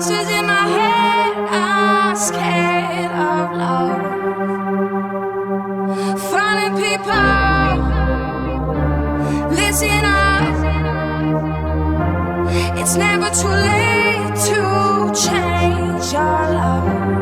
voices in my head are scared of love. Finding people, listen up. It's never too late to change your love.